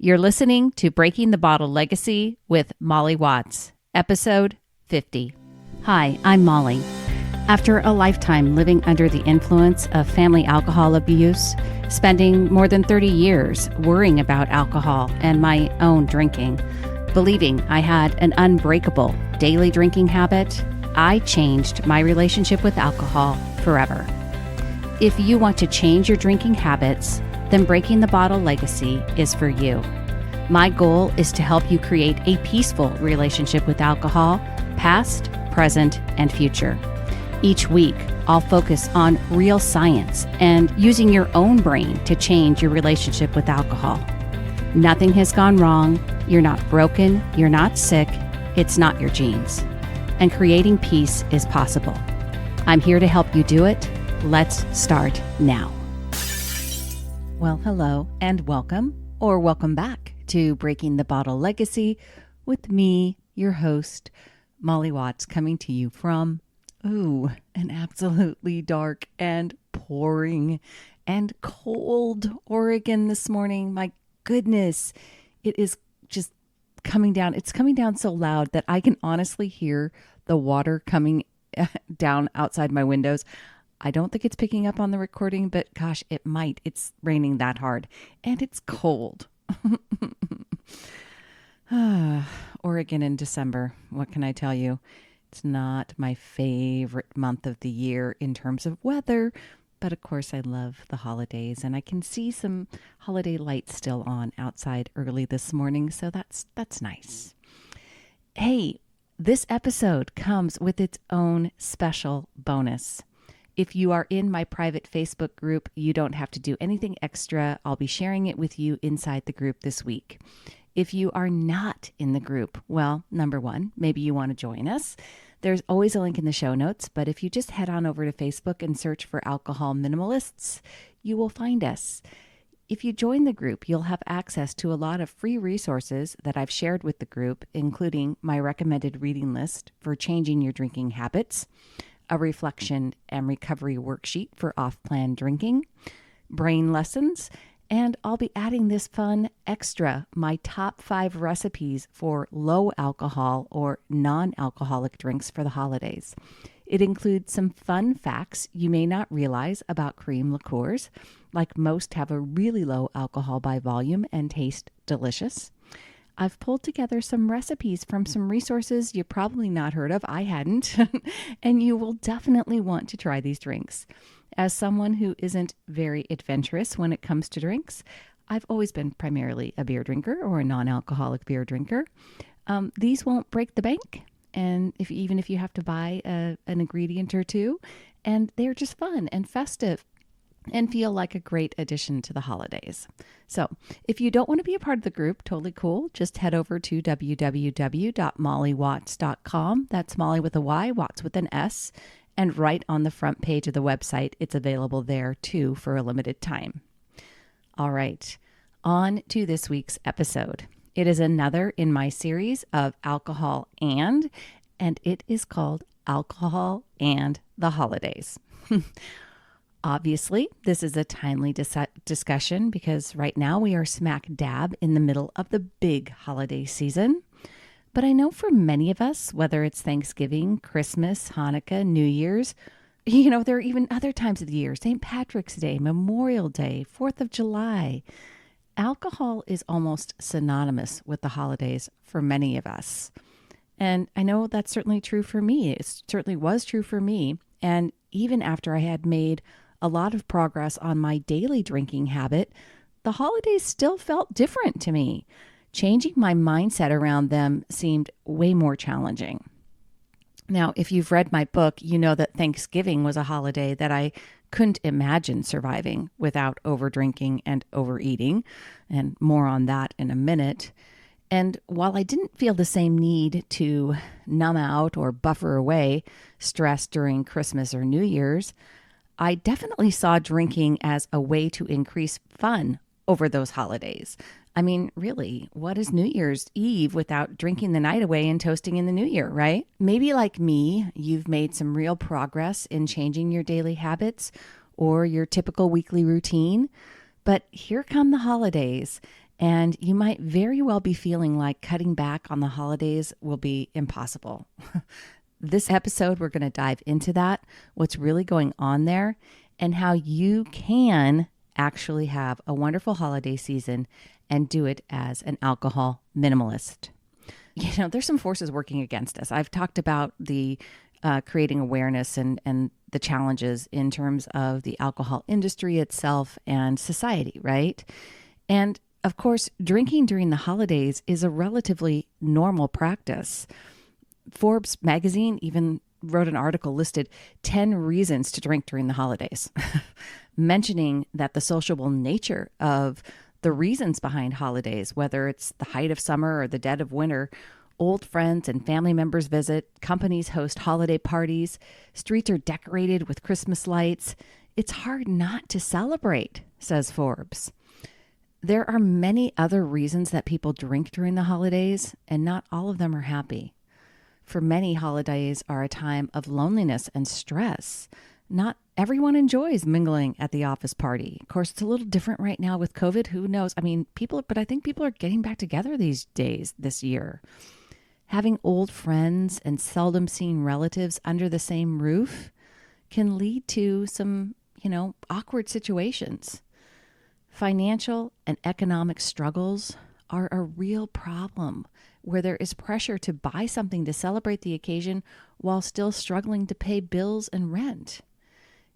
You're listening to Breaking the Bottle Legacy with Molly Watts, episode 50. Hi, I'm Molly. After a lifetime living under the influence of family alcohol abuse, spending more than 30 years worrying about alcohol and my own drinking, believing I had an unbreakable daily drinking habit, I changed my relationship with alcohol forever. If you want to change your drinking habits, then Breaking the Bottle Legacy is for you. My goal is to help you create a peaceful relationship with alcohol, past, present, and future. Each week, I'll focus on real science and using your own brain to change your relationship with alcohol. Nothing has gone wrong. You're not broken. You're not sick. It's not your genes. And creating peace is possible. I'm here to help you do it. Let's start now. Well, hello and welcome, or welcome back to Breaking the Bottle Legacy with me, your host, Molly Watts, coming to you from, an absolutely dark and pouring and cold Oregon this morning. My goodness, it is just coming down. It's coming down so loud that I can honestly hear the water coming down outside my windows. I don't think it's picking up on the recording, but gosh, it might. It's raining that hard and it's cold. Oregon in December. What can I tell you? It's not my favorite month of the year in terms of weather, but of course I love the holidays and I can see some holiday lights still on outside early this morning. So that's nice. Hey, this episode comes with its own special bonus. If you are in my private Facebook group, you don't have to do anything extra. I'll be sharing it with you inside the group this week. If you are not in the group, well, number one, maybe you want to join us. There's always a link in the show notes, but if you just head on over to Facebook and search for Alcohol Minimalists, you will find us. If you join the group, you'll have access to a lot of free resources that I've shared with the group, including my recommended reading list for changing your drinking habits, a reflection and recovery worksheet for off-plan drinking, brain lessons, and I'll be adding this fun extra, my top 5 recipes for low alcohol or non-alcoholic drinks for the holidays. It includes some fun facts you may not realize about cream liqueurs, like most have a really low alcohol by volume and taste delicious. I've pulled together some recipes from some resources you probably not heard of. I hadn't, and you will definitely want to try these drinks. As someone who isn't very adventurous when it comes to drinks, I've always been primarily a beer drinker or a non-alcoholic beer drinker. These won't break the bank, and even if you have to buy an ingredient or two, and they're just fun and festive and feel like a great addition to the holidays. So if you don't want to be a part of the group, totally cool. Just head over to www.mollywatts.com. That's Molly with a Y, Watts with an S. And right on the front page of the website, it's available there too for a limited time. All right, on to this week's episode. It is another in my series of Alcohol and it is called Alcohol and the Holidays. Obviously, this is a timely discussion because right now we are smack dab in the middle of the big holiday season. But I know for many of us, whether it's Thanksgiving, Christmas, Hanukkah, New Year's, there are even other times of the year, St. Patrick's Day, Memorial Day, 4th of July. Alcohol is almost synonymous with the holidays for many of us. And I know that's certainly true for me. It certainly was true for me. And even after I had made a lot of progress on my daily drinking habit, the holidays still felt different to me. Changing my mindset around them seemed way more challenging. Now, if you've read my book, you know that Thanksgiving was a holiday that I couldn't imagine surviving without overdrinking and overeating, and more on that in a minute. And while I didn't feel the same need to numb out or buffer away stress during Christmas or New Year's, I definitely saw drinking as a way to increase fun over those holidays. I mean, really, what is New Year's Eve without drinking the night away and toasting in the new year, right? Maybe like me, you've made some real progress in changing your daily habits or your typical weekly routine. But here come the holidays, And you might very well be feeling like cutting back on the holidays will be impossible. This episode, we're going to dive into that, what's really going on there, and how you can actually have a wonderful holiday season and do it as an alcohol minimalist. You know, there's some forces working against us. I've talked about the creating awareness and the challenges in terms of the alcohol industry itself and society, right? And of course, drinking during the holidays is a relatively normal practice. Forbes magazine even wrote an article listed 10 reasons to drink during the holidays, mentioning that the sociable nature of the reasons behind holidays, whether it's the height of summer or the dead of winter, old friends and family members visit, companies host holiday parties, streets are decorated with Christmas lights. It's hard not to celebrate, says Forbes. There are many other reasons that people drink during the holidays, and not all of them are happy. For many, holidays are a time of loneliness and stress. Not everyone enjoys mingling at the office party. Of course, it's a little different right now with COVID. Who knows? I mean, but I think people are getting back together these days, this year. Having old friends and seldom seen relatives under the same roof can lead to some, awkward situations. Financial and economic struggles are a real problem where there is pressure to buy something to celebrate the occasion while still struggling to pay bills and rent.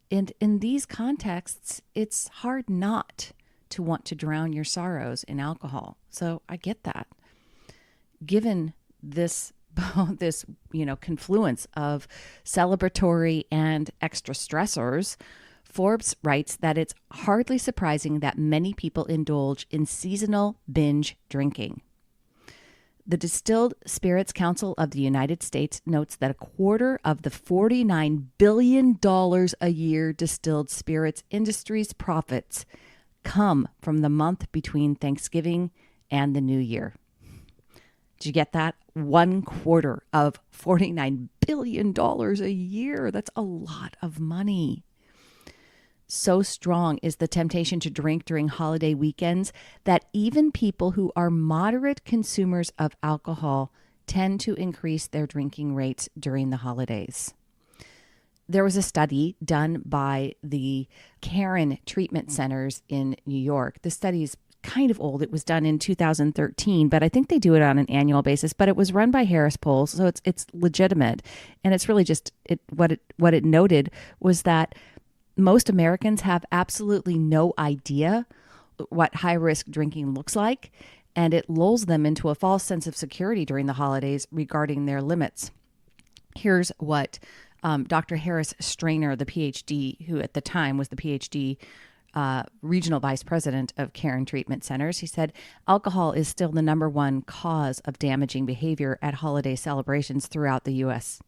And in these contexts, it's hard not to want to drown your sorrows in alcohol. So I get that. Given this confluence of celebratory and extra stressors, Forbes writes that it's hardly surprising that many people indulge in seasonal binge drinking. The Distilled Spirits Council of the United States notes that a quarter of the $49 billion a year distilled spirits industry's profits come from the month between Thanksgiving and the New Year. Did you get that? 1/4 of $49 billion a year. That's a lot of money. So strong is the temptation to drink during holiday weekends that even people who are moderate consumers of alcohol tend to increase their drinking rates during the holidays. There was a study done by the Caron Treatment Centers in New York. The study is kind of old. It was done in 2013, but I think they do it on an annual basis. But it was run by Harris Poll, so it's legitimate, and it's really just what it noted was that most Americans have absolutely no idea what high-risk drinking looks like, and it lulls them into a false sense of security during the holidays regarding their limits. Here's what Dr. Harris Strainer, the PhD, who at the time was the PhD regional vice president of Caron Treatment Centers, he said, alcohol is still the number one cause of damaging behavior at holiday celebrations throughout the U.S.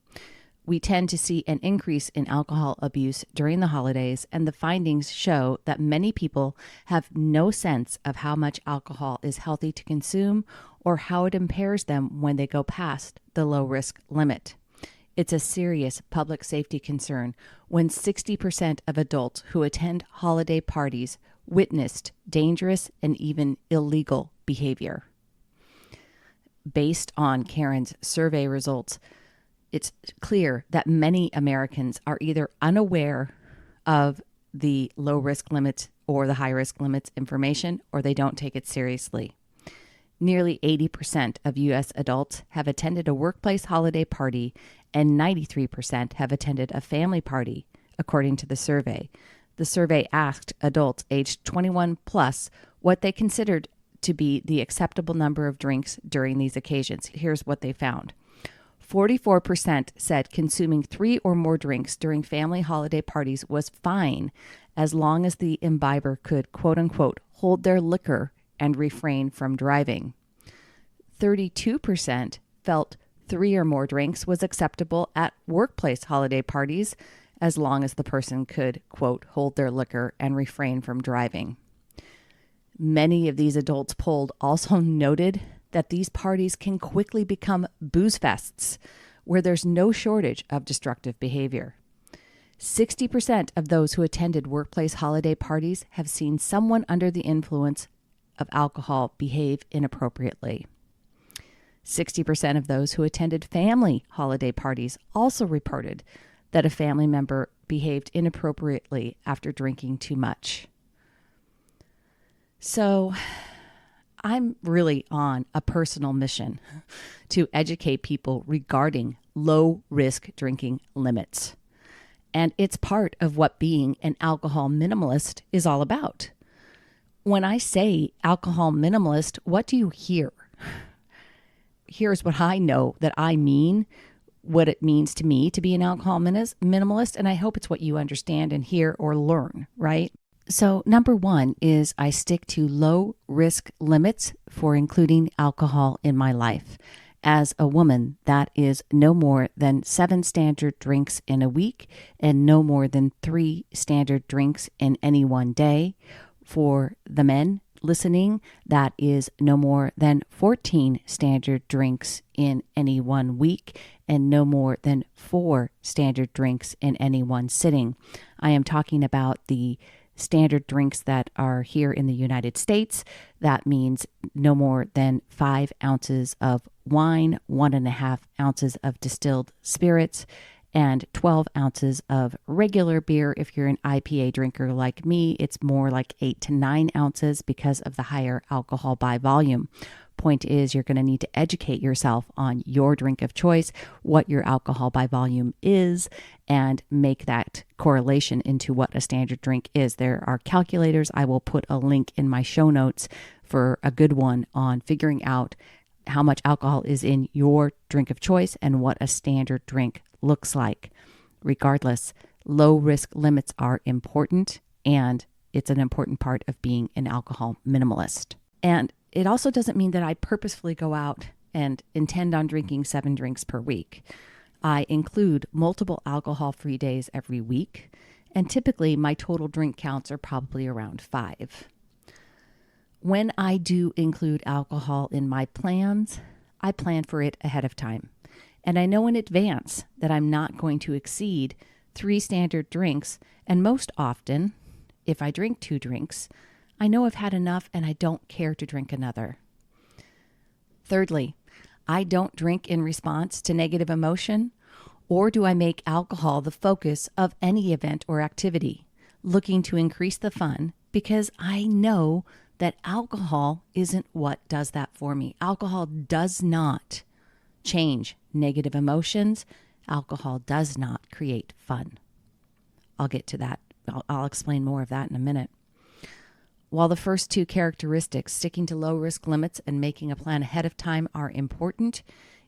We tend to see an increase in alcohol abuse during the holidays, and the findings show that many people have no sense of how much alcohol is healthy to consume or how it impairs them when they go past the low-risk limit. It's a serious public safety concern when 60% of adults who attend holiday parties witnessed dangerous and even illegal behavior. Based on Caron's survey results, it's clear that many Americans are either unaware of the low-risk limits or the high-risk limits information, or they don't take it seriously. Nearly 80% of U.S. adults have attended a workplace holiday party, and 93% have attended a family party, according to the survey. The survey asked adults aged 21 plus what they considered to be the acceptable number of drinks during these occasions. Here's what they found. 44% said consuming 3 or more drinks during family holiday parties was fine as long as the imbiber could, quote unquote, hold their liquor and refrain from driving. 32% felt 3 or more drinks was acceptable at workplace holiday parties as long as the person could, quote, hold their liquor and refrain from driving. Many of these adults polled also noted that these parties can quickly become booze fests where there's no shortage of destructive behavior. 60% of those who attended workplace holiday parties have seen someone under the influence of alcohol behave inappropriately. 60% of those who attended family holiday parties also reported that a family member behaved inappropriately after drinking too much. So I'm really on a personal mission to educate people regarding low-risk drinking limits. And it's part of what being an alcohol minimalist is all about. When I say alcohol minimalist, what do you hear? Here's what I know that I mean, what it means to me to be an alcohol minimalist, and I hope it's what you understand and hear or learn, right? So number one is I stick to low risk limits for including alcohol in my life. As a woman, that is no more than 7 standard drinks in a week and no more than 3 standard drinks in any one day. For the men listening, that is no more than 14 standard drinks in any one week and no more than 4 standard drinks in any one sitting. I am talking about the standard drinks that are here in the United States. That means no more than 5 ounces of wine, 1.5 ounces of distilled spirits, and 12 ounces of regular beer. If you're an IPA drinker like me, it's more like 8 to 9 ounces because of the higher alcohol by volume. Point is, you're going to need to educate yourself on your drink of choice, what your alcohol by volume is, and make that correlation into what a standard drink is. There are calculators. I will put a link in my show notes for a good one on figuring out how much alcohol is in your drink of choice and what a standard drink looks like. Regardless, low risk limits are important, and it's an important part of being an alcohol minimalist. And it also doesn't mean that I purposefully go out and intend on drinking 7 drinks per week. I include multiple alcohol-free days every week, and typically my total drink counts are probably around 5. When I do include alcohol in my plans, I plan for it ahead of time. And I know in advance that I'm not going to exceed 3 standard drinks, and most often, if I drink 2 drinks, I know I've had enough and I don't care to drink another. Thirdly, I don't drink in response to negative emotion, or do I make alcohol the focus of any event or activity, looking to increase the fun, because I know that alcohol isn't what does that for me. Alcohol does not change negative emotions. Alcohol does not create fun. I'll get to that. I'll explain more of that in a minute. While the first 2 characteristics, sticking to low risk limits and making a plan ahead of time, are important,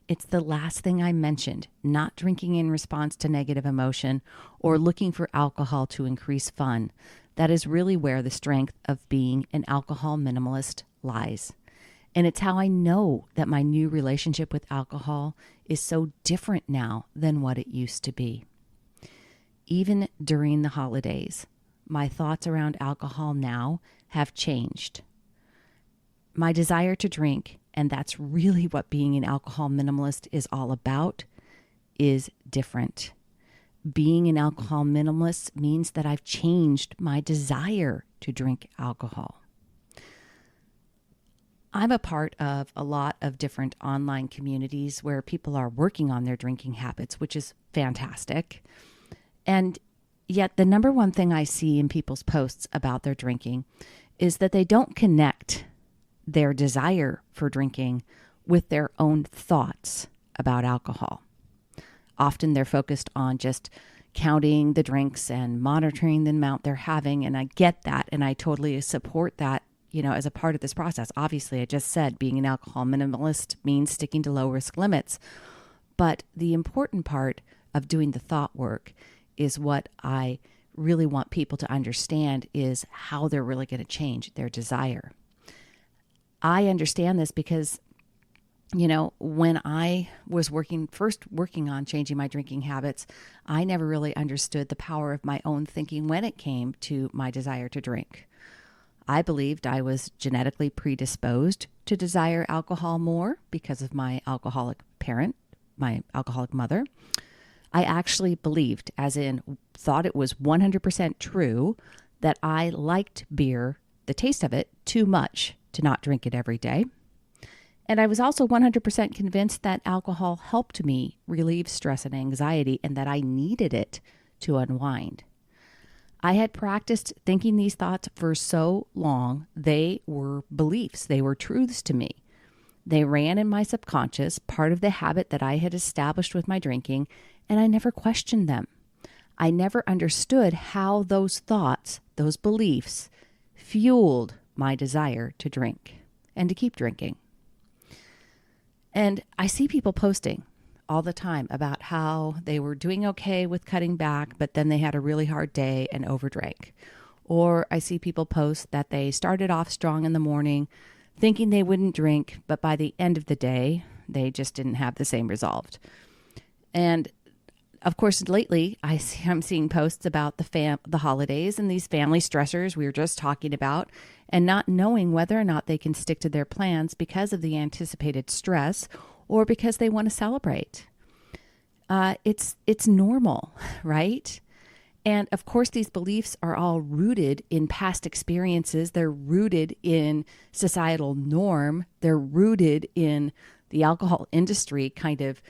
it's the last thing I mentioned, not drinking in response to negative emotion or looking for alcohol to increase fun. That is really where the strength of being an alcohol minimalist lies. And it's how I know that my new relationship with alcohol is so different now than what it used to be. Even during the holidays, my thoughts around alcohol now have changed. My desire to drink, and that's really what being an alcohol minimalist is all about, is different. Being an alcohol minimalist means that I've changed my desire to drink alcohol. I'm a part of a lot of different online communities where people are working on their drinking habits, which is fantastic. And yet the number one thing I see in people's posts about their drinking is that they don't connect their desire for drinking with their own thoughts about alcohol. Often they're focused on just counting the drinks and monitoring the amount they're having. And I get that. And I totally support that, as a part of this process. Obviously, I just said being an alcohol minimalist means sticking to low risk limits. But the important part of doing the thought work is what I really want people to understand is how they're really going to change their desire. I understand this because, when I was working on changing my drinking habits, I never really understood the power of my own thinking when it came to my desire to drink. I believed I was genetically predisposed to desire alcohol more because of my alcoholic parent, my alcoholic mother. I actually believed, as in thought it was 100% true, that I liked beer, the taste of it, too much to not drink it every day. And I was also 100% convinced that alcohol helped me relieve stress and anxiety and that I needed it to unwind. I had practiced thinking these thoughts for so long, they were beliefs, they were truths to me. They ran in my subconscious, part of the habit that I had established with my drinking, and I never questioned them. I never understood how those thoughts, those beliefs, fueled my desire to drink and to keep drinking. And I see people posting all the time about how they were doing okay with cutting back, but then they had a really hard day and overdrank. Or I see people post that they started off strong in the morning, thinking they wouldn't drink, but by the end of the day, they just didn't have the same resolve. And of course, lately, I'm seeing posts about the holidays and these family stressors we were just talking about, and not knowing whether or not they can stick to their plans because of the anticipated stress or because they want to celebrate. It's normal, right? And of course, these beliefs are all rooted in past experiences. They're rooted in societal norm. They're rooted in the alcohol industry kind of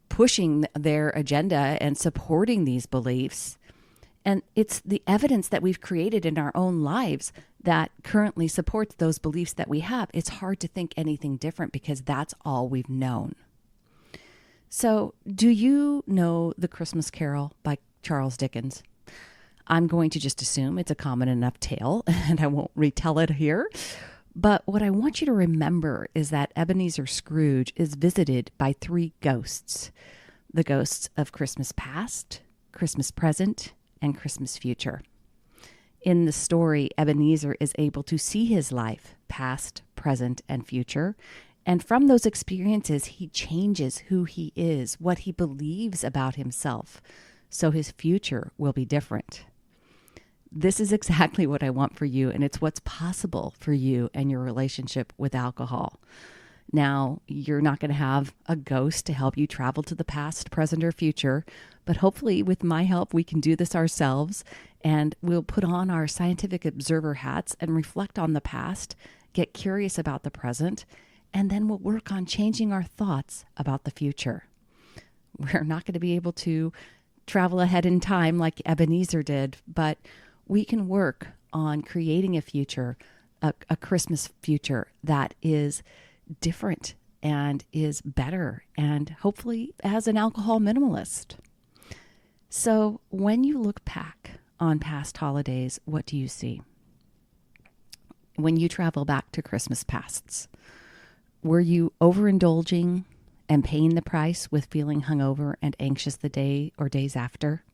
pushing their agenda and supporting these beliefs. And it's the evidence that we've created in our own lives that currently supports those beliefs that we have. It's hard to think anything different because that's all we've known. So, do you know The Christmas Carol by Charles Dickens? I'm going to just assume it's a common enough tale, and I won't retell it here. But what I want you to remember is that Ebenezer Scrooge is visited by three ghosts: the ghosts of Christmas past, Christmas present, and Christmas future. In the story, Ebenezer is able to see his life, past, present, and future. And from those experiences, he changes who he is, what he believes about himself. So his future will be different. This is exactly what I want for you, and it's what's possible for you and your relationship with alcohol. Now, you're not going to have a ghost to help you travel to the past, present, or future, but hopefully with my help, we can do this ourselves, and we'll put on our scientific observer hats and reflect on the past, get curious about the present, and then we'll work on changing our thoughts about the future. We're not going to be able to travel ahead in time like Ebenezer did, but we can work on creating a future, a Christmas future that is different and is better, and hopefully as an alcohol minimalist. So when you look back on past holidays, what do you see? When you travel back to Christmas pasts, were you overindulging and paying the price with feeling hungover and anxious the day or days after?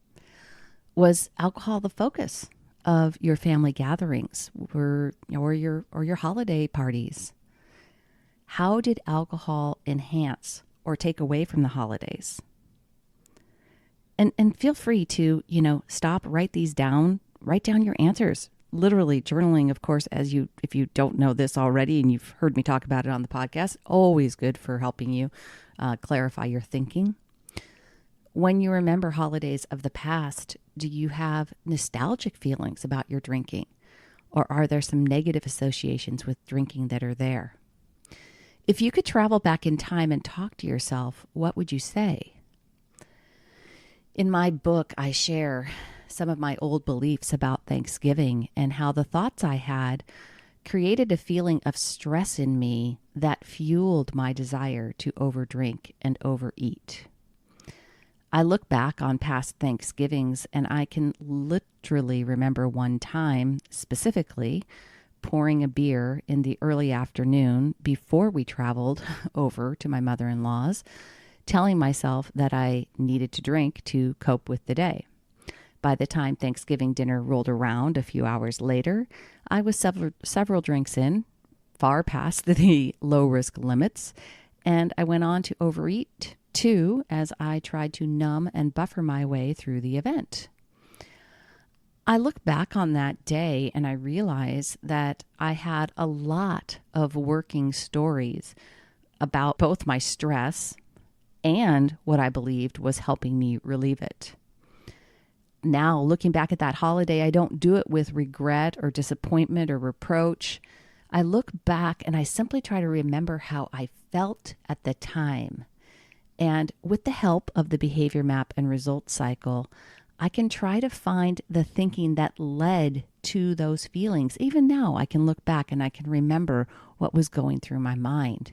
Was alcohol the focus of your family gatherings or your holiday parties? How did alcohol enhance or take away from the holidays? And feel free to, stop, write these down, write down your answers. Literally journaling, of course, if you don't know this already and you've heard me talk about it on the podcast, always good for helping you clarify your thinking. When you remember holidays of the past, do you have nostalgic feelings about your drinking? Or are there some negative associations with drinking that are there? If you could travel back in time and talk to yourself, what would you say? In my book, I share some of my old beliefs about Thanksgiving and how the thoughts I had created a feeling of stress in me that fueled my desire to overdrink and overeat. I look back on past Thanksgivings and I can literally remember one time specifically pouring a beer in the early afternoon before we traveled over to my mother-in-law's, telling myself that I needed to drink to cope with the day. By the time Thanksgiving dinner rolled around a few hours later, I was several drinks in, far past the low-risk limits, and I went on to overeat too as I tried to numb and buffer my way through the event. I look back on that day and I realize that I had a lot of working stories about both my stress and what I believed was helping me relieve it. Now, looking back at that holiday, I don't do it with regret or disappointment or reproach. I look back and I simply try to remember how I felt at the time. And with the help of the behavior map and results cycle, I can try to find the thinking that led to those feelings. Even now, I can look back and I can remember what was going through my mind.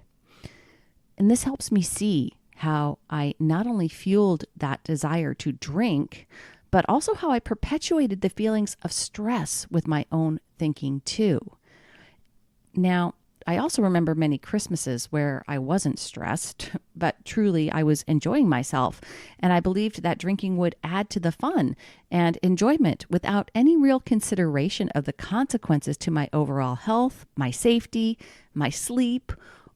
And this helps me see how I not only fueled that desire to drink, but also how I perpetuated the feelings of stress with my own thinking too. Now, I also remember many Christmases where I wasn't stressed, but truly I was enjoying myself. And I believed that drinking would add to the fun and enjoyment without any real consideration of the consequences to my overall health, my safety, my sleep,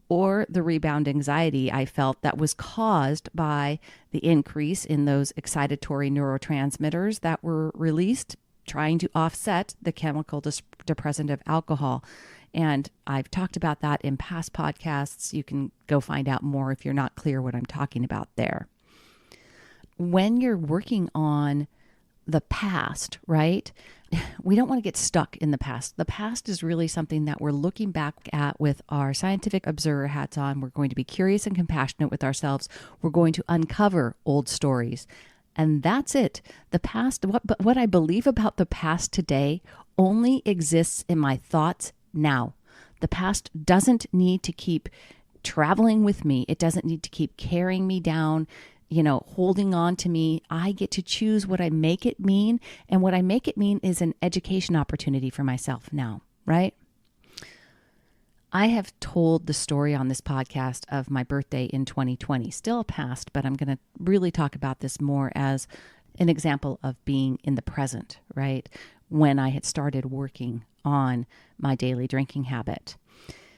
or the rebound anxiety I felt that was caused by the increase in those excitatory neurotransmitters that were released, trying to offset the chemical depressant of alcohol. And I've talked about that in past podcasts. You can go find out more if you're not clear what I'm talking about there. When you're working on the past, right? We don't want to get stuck in the past. The past is really something that we're looking back at with our scientific observer hats on. We're going to be curious and compassionate with ourselves. We're going to uncover old stories. And that's it. The past, what I believe about the past today only exists in my thoughts now. The past doesn't need to keep traveling with me. It doesn't need to keep carrying me down, holding on to me. I get to choose what I make it mean. And what I make it mean is an education opportunity for myself now, right? I have told the story on this podcast of my birthday in 2020, still a past, but I'm going to really talk about this more as an example of being in the present, right? When I had started working on my daily drinking habit.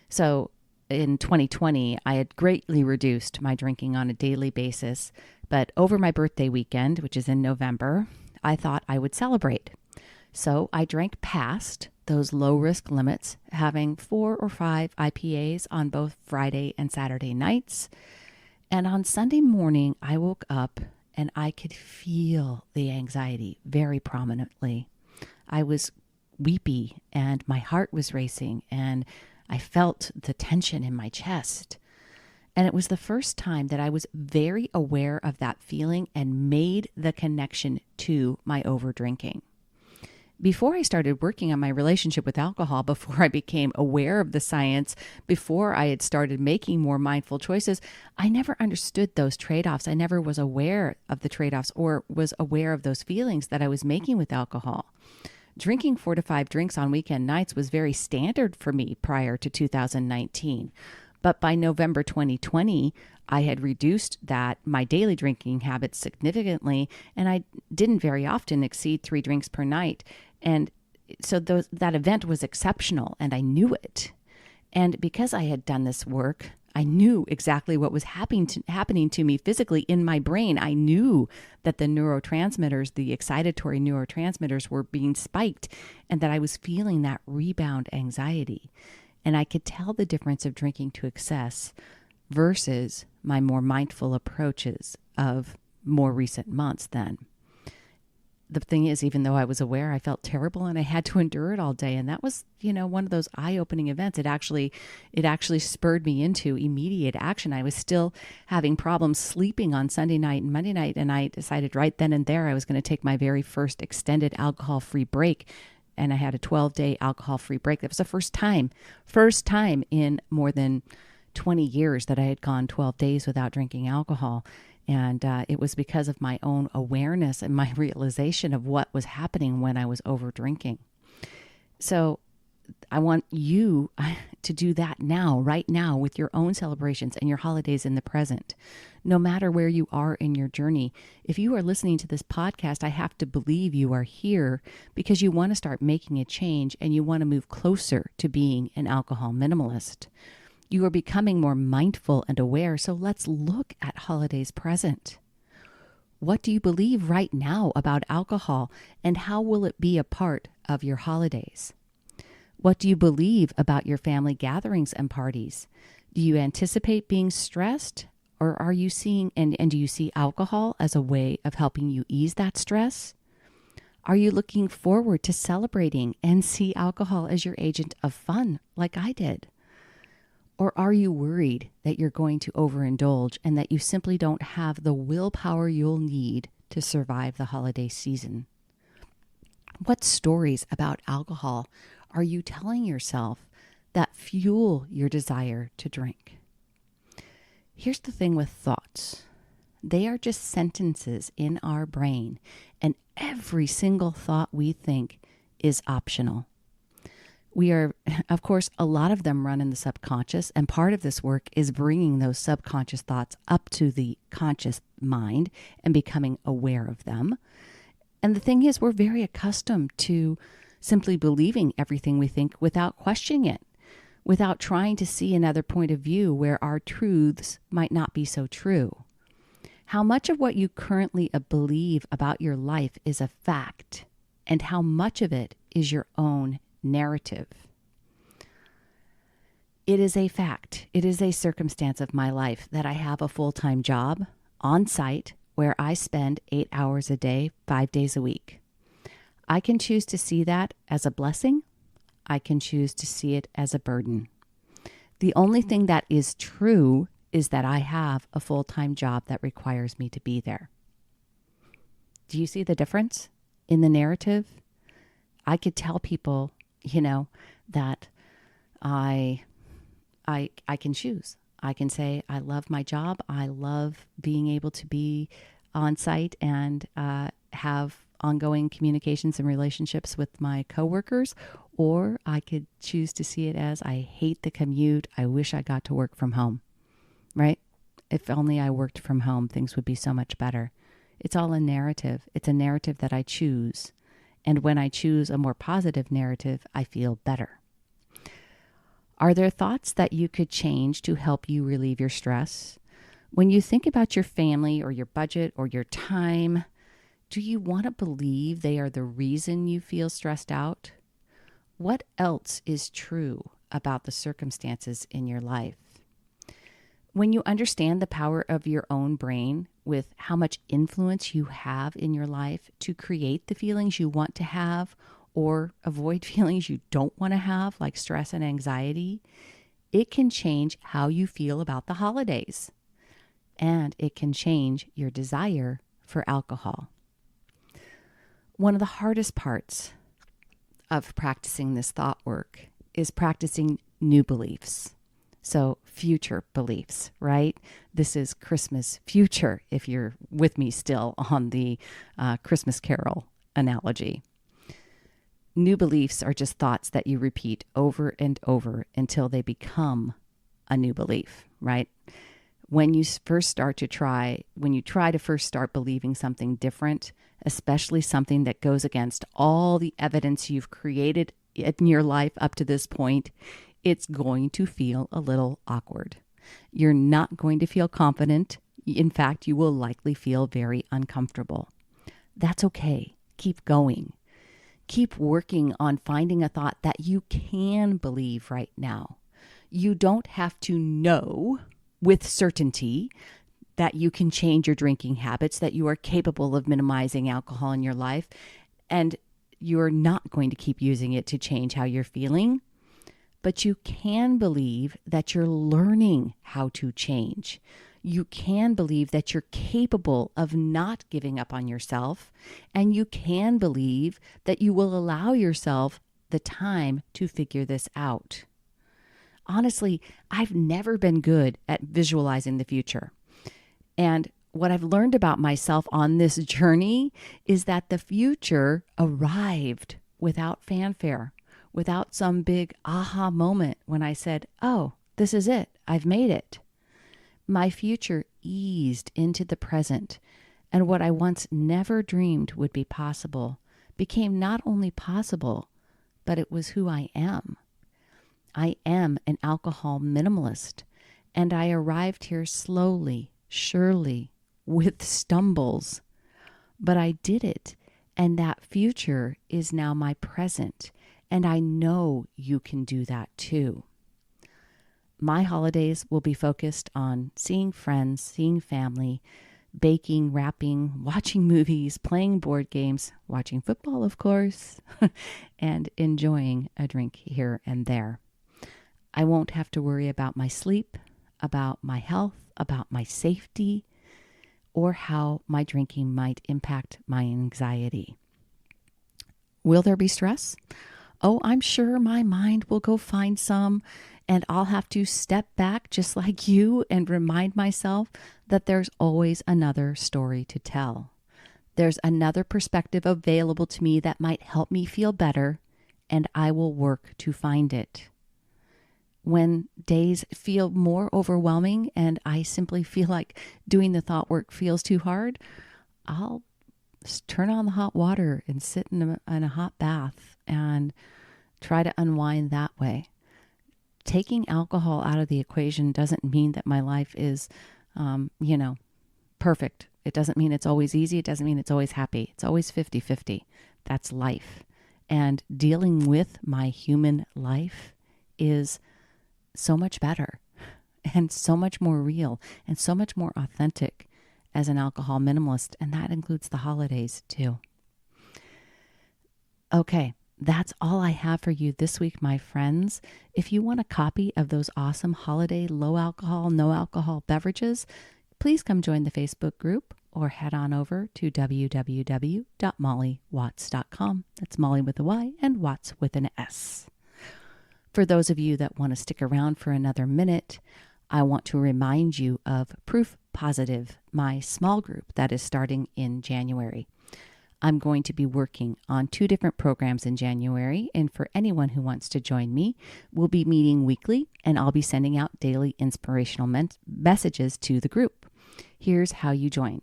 So in 2020, I had greatly reduced my drinking on a daily basis, but over my birthday weekend, which is in November, I thought I would celebrate. So I drank past those low risk limits, having 4 or 5 IPAs on both Friday and Saturday nights. And on Sunday morning, I woke up and I could feel the anxiety very prominently. I was weepy and my heart was racing and I felt the tension in my chest. And it was the first time that I was very aware of that feeling and made the connection to my overdrinking. Before I started working on my relationship with alcohol, before I became aware of the science, before I had started making more mindful choices, I never understood those trade-offs. I never was aware of the trade-offs or was aware of those feelings that I was making with alcohol. Drinking 4 to 5 drinks on weekend nights was very standard for me prior to 2019. But by November 2020, I had reduced my daily drinking habits significantly, and I didn't very often exceed 3 drinks per night. And so that event was exceptional, and I knew it. And because I had done this work, I knew exactly what was happening to me physically in my brain. I knew that the neurotransmitters, the excitatory neurotransmitters, were being spiked and that I was feeling that rebound anxiety. And I could tell the difference of drinking to excess versus my more mindful approaches of more recent months then. The thing is, even though I was aware, I felt terrible and I had to endure it all day. And that was, one of those eye-opening events. It actually spurred me into immediate action. I was still having problems sleeping on Sunday night and Monday night. And I decided right then and there I was going to take my very first extended alcohol-free break. And I had a 12-day alcohol-free break. That was the first time in more than 20 years that I had gone 12 days without drinking alcohol. And it was because of my own awareness and my realization of what was happening when I was over drinking. So I want you to do that now, right now, with your own celebrations and your holidays in the present. No matter where you are in your journey, if you are listening to this podcast, I have to believe you are here because you want to start making a change and you want to move closer to being an alcohol minimalist. You are becoming more mindful and aware, so let's look at holidays present. What do you believe right now about alcohol, and how will it be a part of your holidays? What do you believe about your family gatherings and parties? Do you anticipate being stressed, or are you seeing, and do you see alcohol as a way of helping you ease that stress? Are you looking forward to celebrating and see alcohol as your agent of fun, like I did? Or are you worried that you're going to overindulge and that you simply don't have the willpower you'll need to survive the holiday season? What stories about alcohol are you telling yourself that fuel your desire to drink? Here's the thing with thoughts. They are just sentences in our brain, and every single thought we think is optional. We are, of course, a lot of them run in the subconscious, and part of this work is bringing those subconscious thoughts up to the conscious mind and becoming aware of them. And the thing is, we're very accustomed to simply believing everything we think without questioning it, without trying to see another point of view where our truths might not be so true. How much of what you currently believe about your life is a fact, and how much of it is your own narrative? It is a fact. It is a circumstance of my life that I have a full-time job on site where I spend 8 hours a day, 5 days a week. I can choose to see that as a blessing. I can choose to see it as a burden. The only thing that is true is that I have a full-time job that requires me to be there. Do you see the difference in the narrative? I could tell people, that I can choose. I can say, I love my job. I love being able to be on site and have ongoing communications and relationships with my coworkers. Or I could choose to see it as, I hate the commute. I wish I got to work from home, right? If only I worked from home, things would be so much better. It's all a narrative. It's a narrative that I choose. And when I choose a more positive narrative, I feel better. Are there thoughts that you could change to help you relieve your stress? When you think about your family or your budget or your time, do you want to believe they are the reason you feel stressed out? What else is true about the circumstances in your life? When you understand the power of your own brain with how much influence you have in your life to create the feelings you want to have or avoid feelings you don't want to have, like stress and anxiety, it can change how you feel about the holidays. And it can change your desire for alcohol. One of the hardest parts of practicing this thought work is practicing new beliefs. So future beliefs, right? This is Christmas future, if you're with me still on the Christmas Carol analogy. New beliefs are just thoughts that you repeat over and over until they become a new belief, right? When you try to first start believing something different, especially something that goes against all the evidence you've created in your life up to this point, it's going to feel a little awkward. You're not going to feel confident. In fact, you will likely feel very uncomfortable. That's okay. Keep going. Keep working on finding a thought that you can believe right now. You don't have to know with certainty that you can change your drinking habits, that you are capable of minimizing alcohol in your life, and you're not going to keep using it to change how you're feeling. But you can believe that you're learning how to change. You can believe that you're capable of not giving up on yourself. And you can believe that you will allow yourself the time to figure this out. Honestly, I've never been good at visualizing the future. And what I've learned about myself on this journey is that the future arrived without fanfare, without some big aha moment when I said, oh, this is it. I've made it. My future eased into the present, and what I once never dreamed would be possible became not only possible, but it was who I am. I am an alcohol minimalist, and I arrived here slowly, surely, with stumbles. But I did it, and that future is now my present. And I know you can do that too. My holidays will be focused on seeing friends, seeing family, baking, wrapping, watching movies, playing board games, watching football, of course, and enjoying a drink here and there. I won't have to worry about my sleep, about my health, about my safety, or how my drinking might impact my anxiety. Will there be stress? Oh, I'm sure my mind will go find some, and I'll have to step back just like you and remind myself that there's always another story to tell. There's another perspective available to me that might help me feel better, and I will work to find it. When days feel more overwhelming and I simply feel like doing the thought work feels too hard, I'll turn on the hot water and sit in a hot bath and try to unwind that way. Taking alcohol out of the equation doesn't mean that my life is, perfect. It doesn't mean it's always easy. It doesn't mean it's always happy. It's always 50-50. That's life. And dealing with my human life is so much better and so much more real and so much more authentic as an alcohol minimalist. And that includes the holidays too. Okay. That's all I have for you this week, my friends. If you want a copy of those awesome holiday low alcohol, no alcohol beverages, please come join the Facebook group or head on over to www.mollywatts.com. That's Molly with a Y and Watts with an S. For those of you that want to stick around for another minute, I want to remind you of Proof Positive, my small group that is starting in January. I'm going to be working on 2 different programs in January, and for anyone who wants to join me, we'll be meeting weekly, and I'll be sending out daily inspirational messages to the group. Here's how you join.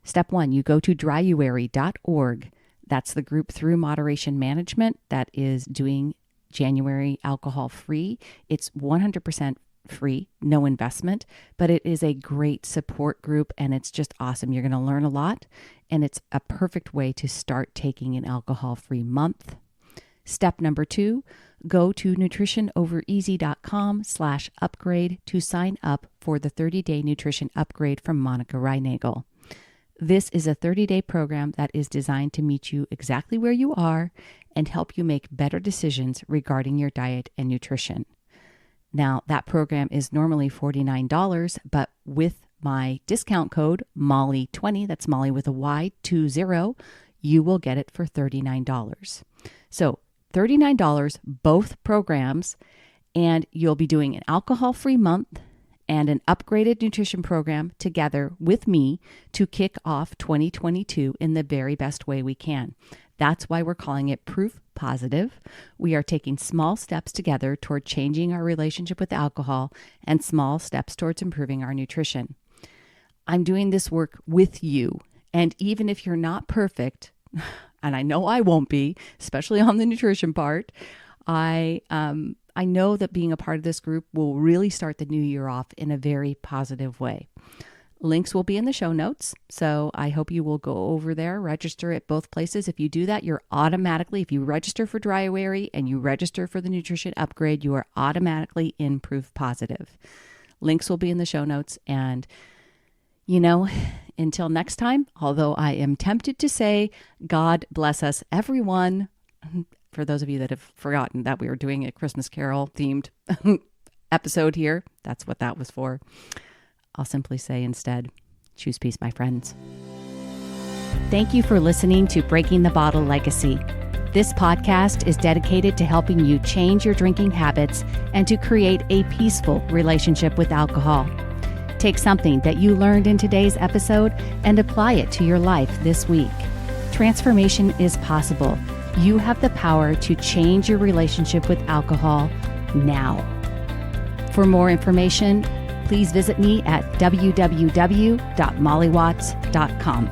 Step 1, you go to dryuary.org. That's the group through Moderation Management that is doing January alcohol free. It's 100% free, no investment, but it is a great support group and it's just awesome. You're going to learn a lot and it's a perfect way to start taking an alcohol-free month. Step number 2, go to nutritionovereasy.com/upgrade to sign up for the 30-day nutrition upgrade from Monica Reinagel. This is a 30-day program that is designed to meet you exactly where you are and help you make better decisions regarding your diet and nutrition. Now, that program is normally $49, but with my discount code, MOLLY20, that's Molly with a Y, 20, you will get it for $39. So $39, both programs, and you'll be doing an alcohol-free month and an upgraded nutrition program together with me to kick off 2022 in the very best way we can. That's why we're calling it Proof Positive. We are taking small steps together toward changing our relationship with alcohol and small steps towards improving our nutrition. I'm doing this work with you. And even if you're not perfect, and I know I won't be, especially on the nutrition part, I know that being a part of this group will really start the new year off in a very positive way. Links will be in the show notes, so I hope you will go over there, register at both places. If you do that, you're automatically, if you register for Dryuary and you register for the nutrition upgrade, you are automatically in Proof Positive. Links will be in the show notes, and until next time, although I am tempted to say, God bless us, everyone. For those of you that have forgotten that we were doing a Christmas Carol themed episode here, that's what that was for. I'll simply say instead, choose peace, my friends. Thank you for listening to Breaking the Bottle Legacy. This podcast is dedicated to helping you change your drinking habits and to create a peaceful relationship with alcohol. Take something that you learned in today's episode and apply it to your life this week. Transformation is possible. You have the power to change your relationship with alcohol now. For more information, please visit me at www.mollywatts.com.